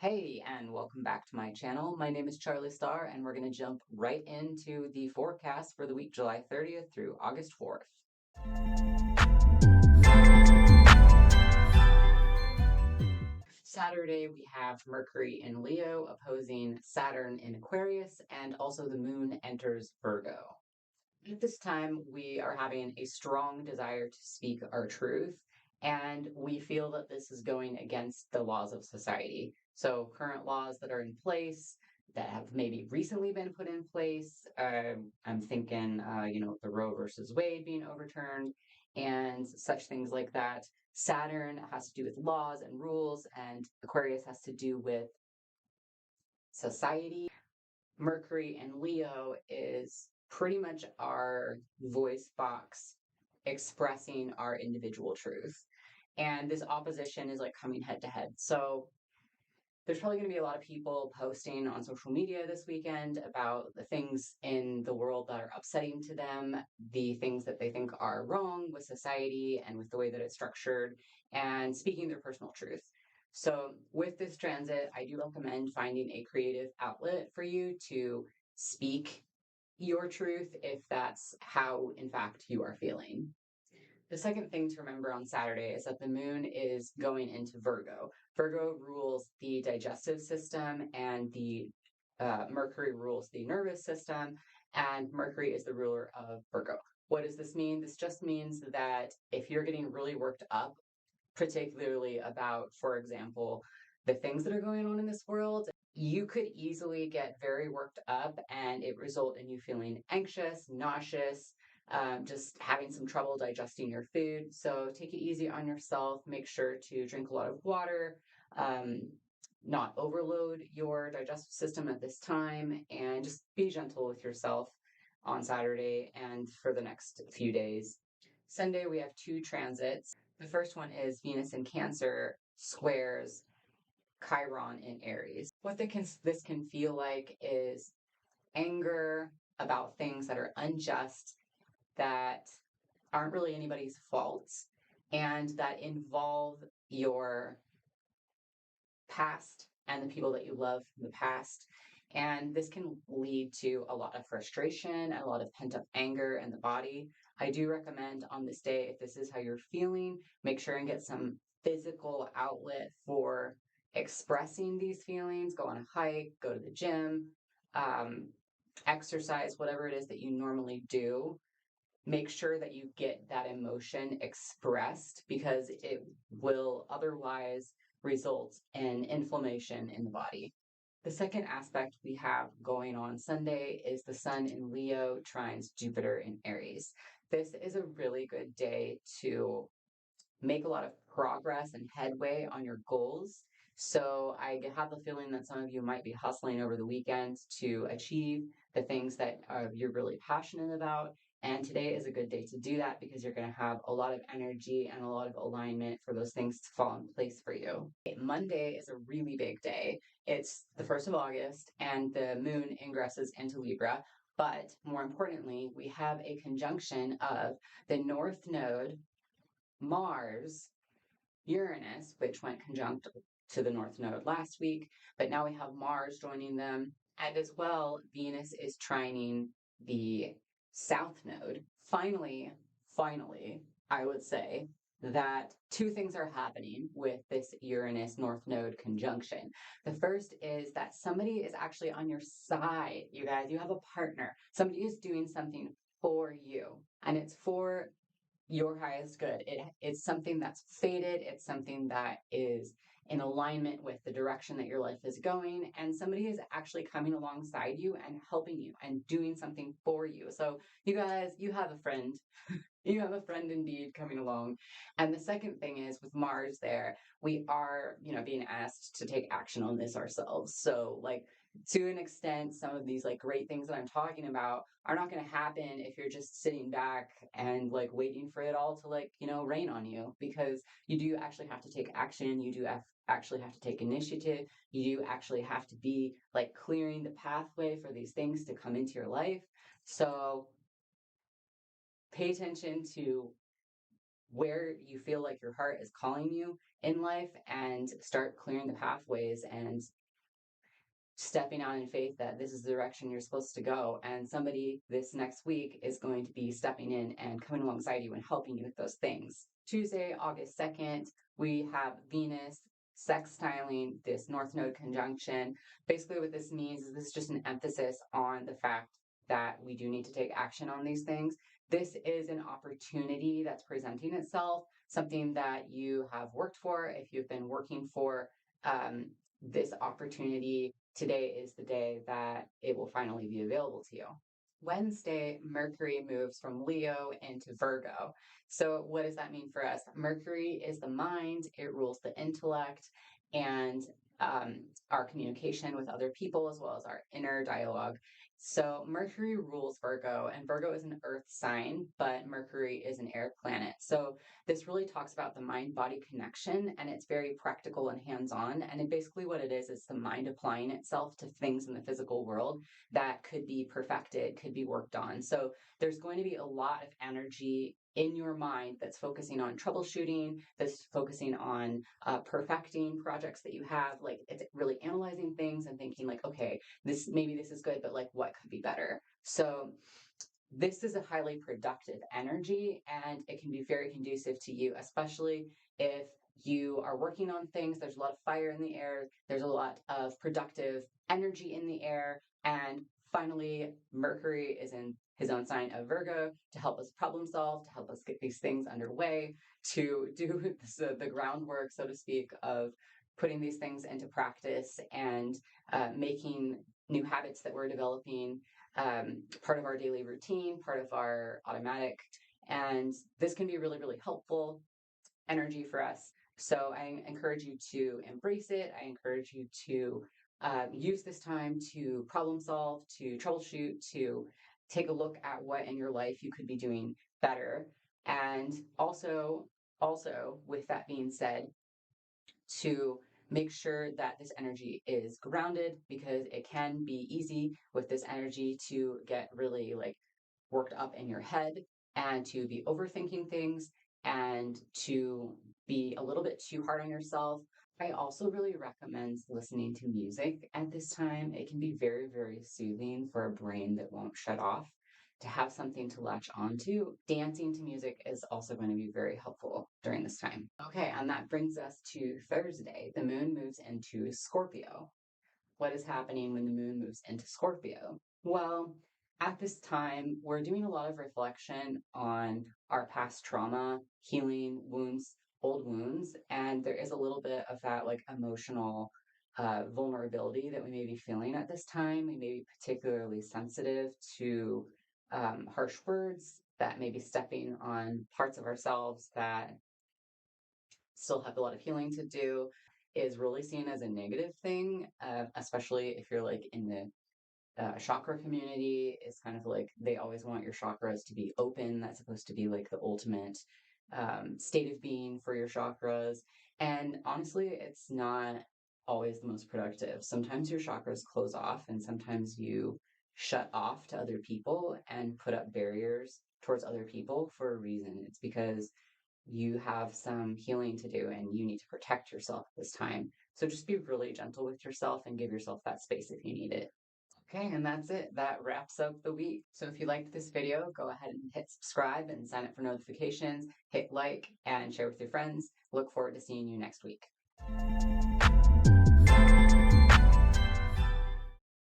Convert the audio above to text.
Hey, and welcome back to my channel. My name is Charlie Starr, and we're going to jump right into the forecast for the week July 30th through August 4th. Saturday, we have Mercury in Leo opposing Saturn in Aquarius, and also the moon enters Virgo. At this time, we are having a strong desire to speak our truth, and we feel that this is going against the laws of society. So, current laws that are in place that have maybe recently been put in place. I'm thinking, the Roe versus Wade being overturned and such things like that. Saturn has to do with laws and rules, and Aquarius has to do with society. Mercury and Leo is pretty much our voice box expressing our individual truth. And this opposition is like coming head to head. So there's probably going to be a lot of people posting on social media this weekend about the things in the world that are upsetting to them, the things that they think are wrong with society and with the way that it's structured, and speaking their personal truth. So, with this transit, I do recommend finding a creative outlet for you to speak your truth if that's how, in fact, you are feeling. The second thing to remember on Saturday is that the moon is going into Virgo. Virgo rules the digestive system, and the Mercury rules the nervous system, and Mercury is the ruler of Virgo. What does this mean? This just means that if you're getting really worked up, particularly about, for example, the things that are going on in this world, you could easily get very worked up and it result in you feeling anxious, nauseous, just having some trouble digesting your food. So take it easy on yourself. Make sure to drink a lot of water, um, not overload your digestive system at this time, and just be gentle with yourself on Saturday and for the next few days. Sunday, we have two transits. The first one is Venus in Cancer squares Chiron in Aries. What this can feel like is anger about things that are unjust, that aren't really anybody's faults, and that involve your past and the people that you love from the past. And this can lead to a lot of frustration, a lot of pent up anger in the body. I do recommend on this day, if this is how you're feeling, make sure and get some physical outlet for expressing these feelings. Go on a hike, go to the gym, um, exercise, whatever it is that you normally do. Make sure that you get that emotion expressed, because it will otherwise result in inflammation in the body. The second aspect we have going on Sunday is the Sun in Leo trines Jupiter in Aries. This is a really good day to make a lot of progress and headway on your goals. So I have the feeling that some of you might be hustling over the weekend to achieve the things that you're really passionate about. And today is a good day to do that, because you're going to have a lot of energy and a lot of alignment for those things to fall in place for you. Monday is a really big day. It's the 1st of August, and the moon ingresses into Libra. But more importantly, we have a conjunction of the North Node, Mars, Uranus, which went conjunct to the North Node last week, but now we have Mars joining them. And as well, Venus is trining the South Node. Finally, I would say that two things are happening with this Uranus North Node conjunction. The first is that somebody is actually on your side. You guys, you have a partner. Somebody is doing something for you, and it's for your highest good. It's something that's fated. It's something that is in alignment with the direction that your life is going. And somebody is actually coming alongside you and helping you and doing something for you. So you guys, you have a friend. You have a friend indeed coming along. And the second thing is, with Mars there, we are, being asked to take action on this ourselves. So like, to an extent, some of these like great things that I'm talking about are not going to happen if you're just sitting back and like waiting for it all to rain on you, because you do actually have to take action. You do actually have to take initiative. You do actually have to be like clearing the pathway for these things to come into your life. So pay attention to where you feel like your heart is calling you in life and start clearing the pathways and stepping out in faith that this is the direction you're supposed to go. And somebody this next week is going to be stepping in and coming alongside you and helping you with those things. Tuesday, August 2nd, we have Venus sextiling this North Node conjunction. Basically, what this means is this is just an emphasis on the fact that we do need to take action on these things. This is an opportunity that's presenting itself, something that you have worked for. If you've been working for this opportunity, today is the day that it will finally be available to you. Wednesday, Mercury moves from Leo into Virgo. So, what does that mean for us? Mercury is the mind, it rules the intellect and our communication with other people, as well as our inner dialogue. So, Mercury rules Virgo, and Virgo is an earth sign, but Mercury is an air planet. So, this really talks about the mind body connection, and it's very practical and hands on. And basically, what it is the mind applying itself to things in the physical world that could be perfected, could be worked on. So there's going to be a lot of energy in your mind that's focusing on troubleshooting, that's focusing on perfecting projects that you have. Like, it's really analyzing things and thinking like, okay, maybe this is good, but like, what could be better? So this is a highly productive energy, and it can be very conducive to you, especially if you are working on things. There's a lot of fire in the air, there's a lot of productive energy in the air. And finally, Mercury is in his own sign of Virgo to help us problem solve, to help us get these things underway, to do the groundwork, so to speak, of putting these things into practice and making new habits that we're developing part of our daily routine, part of our automatic. And this can be really, really helpful energy for us. So I encourage you to embrace it. I encourage you to use this time to problem solve, to troubleshoot, to take a look at what in your life you could be doing better. And also, with that being said, to make sure that this energy is grounded, because it can be easy with this energy to get really like worked up in your head and to be overthinking things and to be a little bit too hard on yourself. I also really recommend listening to music at this time. It can be very, very soothing for a brain that won't shut off, to have something to latch onto. Dancing to music is also going to be very helpful during this time. Okay, and that brings us to Thursday. The moon moves into Scorpio. What is happening when the moon moves into Scorpio? Well, at this time, we're doing a lot of reflection on our past trauma, healing wounds, old wounds, and there is a little bit of that like emotional vulnerability that we may be feeling at this time. We may be particularly sensitive to harsh words that may be stepping on parts of ourselves that still have a lot of healing to do, is really seen as a negative thing, especially if you're like in the chakra community. Is kind of like they always want your chakras to be open. That's supposed to be like the ultimate state of being for your chakras. And honestly, it's not always the most productive. Sometimes your chakras close off, and sometimes you shut off to other people and put up barriers towards other people for a reason. It's because you have some healing to do and you need to protect yourself this time. So just be really gentle with yourself and give yourself that space if you need it. Okay, and that's it. That wraps up the week. So if you liked this video, go ahead and hit subscribe and sign up for notifications, hit like and share with your friends. Look forward to seeing you next week.